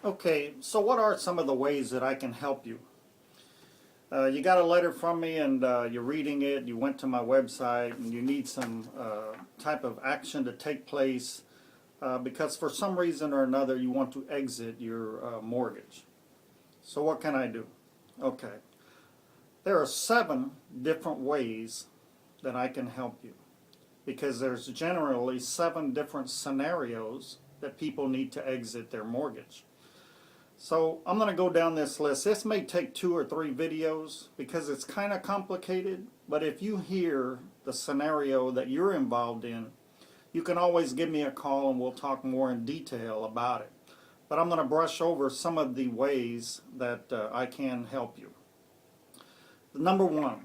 Okay, so what are some of the ways that I can help you? You got a letter from me and you're reading it, you went to my website and you need some type of action to take place because for some reason or another you want to exit your mortgage. So what can I do? Okay, there are 7 different ways that I can help you because there's generally 7 different scenarios that people need to exit their mortgage. So I'm going to go down this list. This may take 2 or 3 videos because it's kind of complicated, but if you hear the scenario that you're involved in, you can always give me a call and we'll talk more in detail about it. But I'm going to brush over some of the ways that I can help you. Number 1,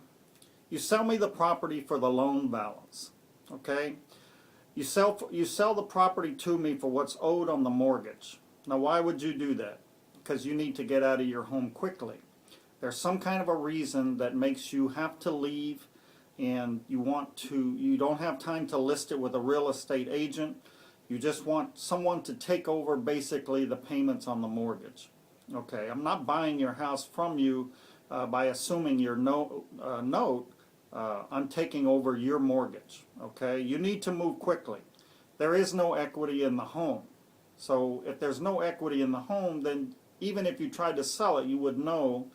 you sell me the property for the loan balance. Okay? You sell the property to me for what's owed on the mortgage. Now why would you do that? Because you need to get out of your home quickly. There's some kind of a reason that makes you have to leave and you don't have time to list it with a real estate agent. You just want someone to take over basically the payments on the mortgage. Okay, I'm not buying your house from you by assuming your note. I'm taking over your mortgage. Okay, you need to move quickly. There is no equity in the home. So if there's no equity in the home, then even if you tried to sell it, you would know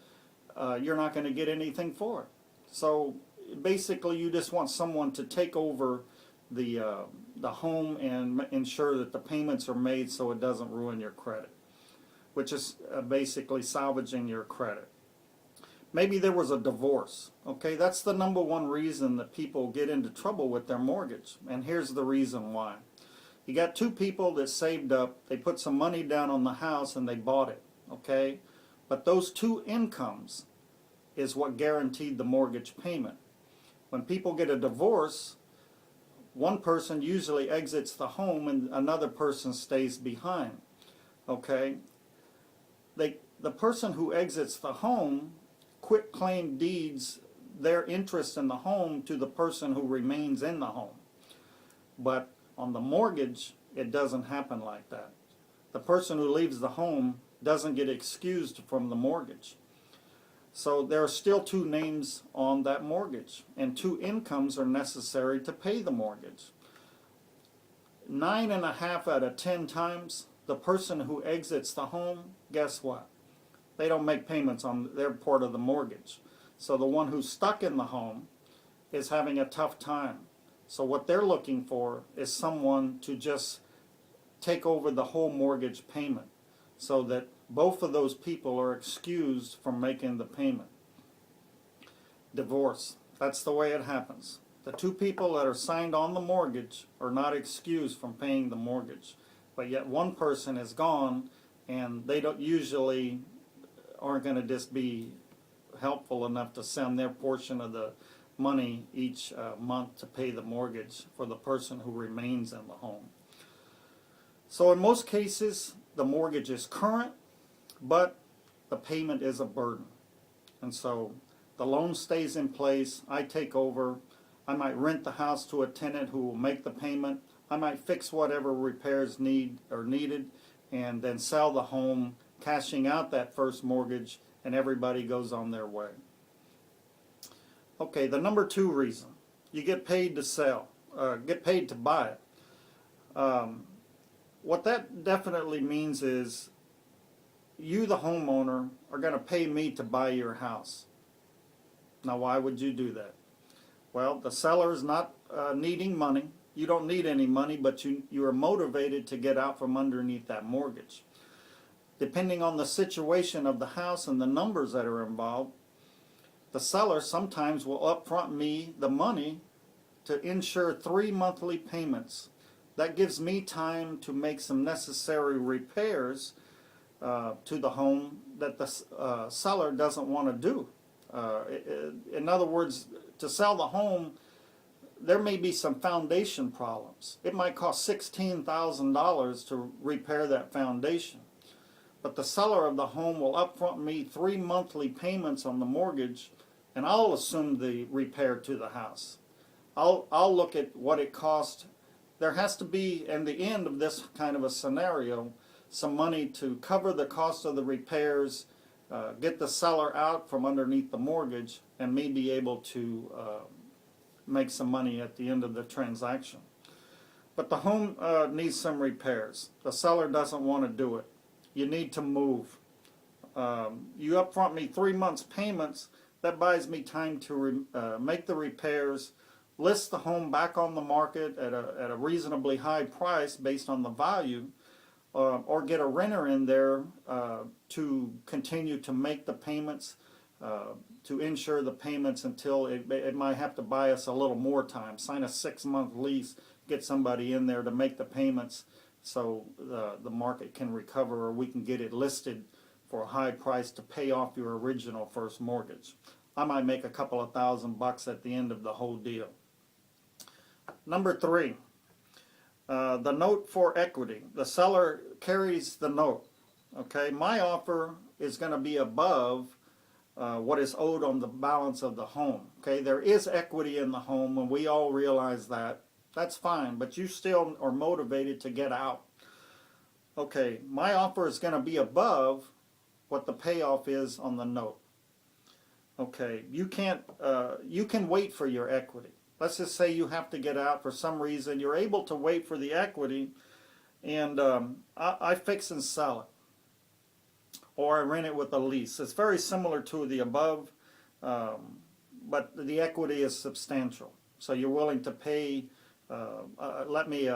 you're not going to get anything for it. So basically, you just want someone to take over the home and ensure that the payments are made so it doesn't ruin your credit, which is basically salvaging your credit. Maybe there was a divorce. Okay, that's the number 1 reason that people get into trouble with their mortgage, and here's the reason why. You got 2 people that saved up, they put some money down on the house and they bought it, okay? But those 2 incomes is what guaranteed the mortgage payment. When people get a divorce, one person usually exits the home and another person stays behind, okay? The person who exits the home quit claim deeds their interest in the home to the person who remains in the home. But on the mortgage, it doesn't happen like that. The person who leaves the home doesn't get excused from the mortgage. So there are still 2 names on that mortgage, and 2 incomes are necessary to pay the mortgage. 9.5 out of 10 times, the person who exits the home, guess what? They don't make payments on their part of the mortgage. So the one who's stuck in the home is having a tough time. So what they're looking for is someone to just take over the whole mortgage payment so that both of those people are excused from making the payment. Divorce. That's the way it happens. The 2 people that are signed on the mortgage are not excused from paying the mortgage. But yet one person is gone and they don't usually aren't going to just be helpful enough to send their portion of the money each month to pay the mortgage for the person who remains in the home. So in most cases, the mortgage is current, but the payment is a burden. And so the loan stays in place, I take over, I might rent the house to a tenant who will make the payment, I might fix whatever repairs needed, and then sell the home, cashing out that first mortgage, and everybody goes on their way. Okay, the number 2 reason, you get paid to sell, get paid to buy it. What that definitely means is you, the homeowner, are going to pay me to buy your house. Now, why would you do that? Well, the seller is not needing money. You don't need any money, but you are motivated to get out from underneath that mortgage. Depending on the situation of the house and the numbers that are involved, the seller sometimes will upfront me the money to ensure 3 monthly payments. That gives me time to make some necessary repairs to the home that the seller doesn't want to do. In other words, to sell the home, there may be some foundation problems. It might cost $16,000 to repair that foundation. But the seller of the home will upfront me 3 monthly payments on the mortgage, and I'll assume the repair to the house. I'll look at what it cost. There has to be, in the end of this kind of a scenario, some money to cover the cost of the repairs, get the seller out from underneath the mortgage, and me be able to make some money at the end of the transaction. But the home needs some repairs. The seller doesn't want to do it. You need to move. You upfront me 3 months payments. That buys me time to make the repairs, list the home back on the market at a reasonably high price based on the value, or get a renter in there to continue to make the payments, to insure the payments until it might have to buy us a little more time. Sign a 6-month lease, get somebody in there to make the payments so the market can recover, or we can get it listed for a high price to pay off your original first mortgage. I might make a couple of $1,000 at the end of the whole deal. Number 3, the note for equity. The seller carries the note. Okay, my offer is going to be above what is owed on the balance of the home. Okay, there is equity in the home, and we all realize that. That's fine, but you still are motivated to get out. Okay, my offer is going to be above what the payoff is on the note. Okay, you can wait for your equity. Let's just say you have to get out for some reason. You're able to wait for the equity, and I fix and sell it, or I rent it with a lease. It's very similar to the above, but the equity is substantial. So you're willing to pay, let me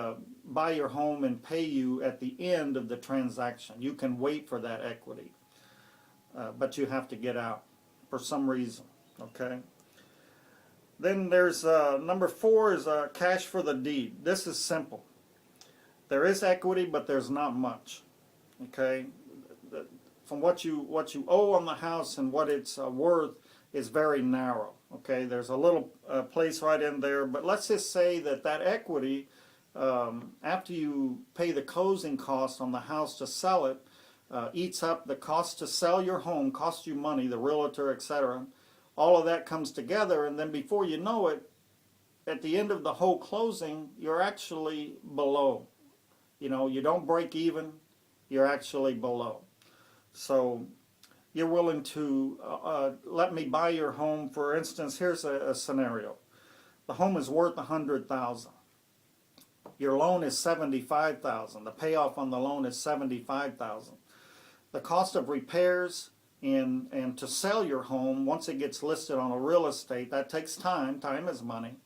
buy your home and pay you at the end of the transaction. You can wait for that equity, but you have to get out for some reason. Okay. Then there's number 4 is cash for the deed. This is simple. There is equity, but there's not much. Okay, from what you owe on the house and what it's worth is very narrow. Okay, there's a little place right in there, but let's just say that equity, after you pay the closing costs on the house to sell it, eats up the cost to sell your home, costs you money, the realtor, etc. All of that comes together, and then before you know it, at the end of the whole closing, you're actually below. You know, you don't break even, you're actually below. So you're willing to let me buy your home. For instance, here's a scenario. The home is worth $100,000. Your loan is $75,000. The payoff on the loan is $75,000. The cost of repairs and to sell your home, once it gets listed on a real estate, that takes time. Time is money.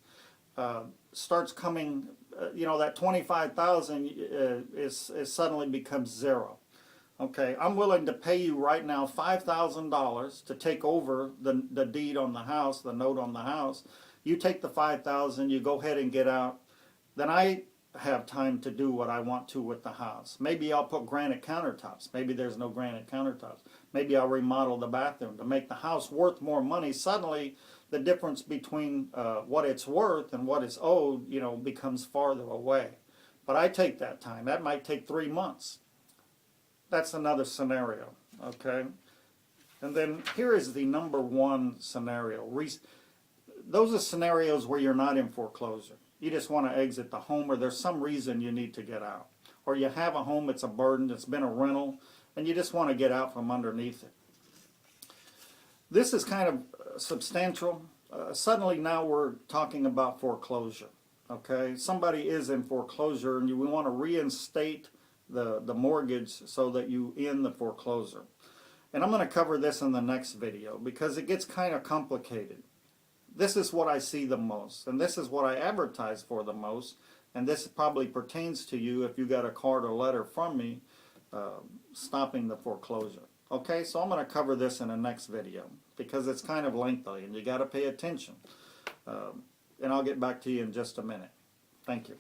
Starts coming, that $25,000 is suddenly becomes zero. Okay, I'm willing to pay you right now $5,000 to take over the deed on the house, the note on the house. You take the $5,000, you go ahead and get out. Then I have time to do what I want to with the house. Maybe I'll put granite countertops. Maybe there's no granite countertops. Maybe I'll remodel the bathroom to make the house worth more money. Suddenly, the difference between what it's worth and what is owed, becomes farther away. But I take that time. That might take 3 months. That's another scenario, okay? And then here is the number 1 scenario. Those are scenarios where you're not in foreclosure. You just want to exit the home, or there's some reason you need to get out. Or you have a home, it's a burden, it's been a rental, and you just want to get out from underneath it. This is kind of substantial. Suddenly now we're talking about foreclosure. Okay, somebody is in foreclosure, and we want to reinstate the mortgage so that you end the foreclosure. And I'm going to cover this in the next video because it gets kind of complicated. This is what I see the most, and this is what I advertise for the most, and this probably pertains to you if you got a card or letter from me stopping the foreclosure. Okay, so I'm going to cover this in the next video because it's kind of lengthy and you got to pay attention. And I'll get back to you in just a minute. Thank you.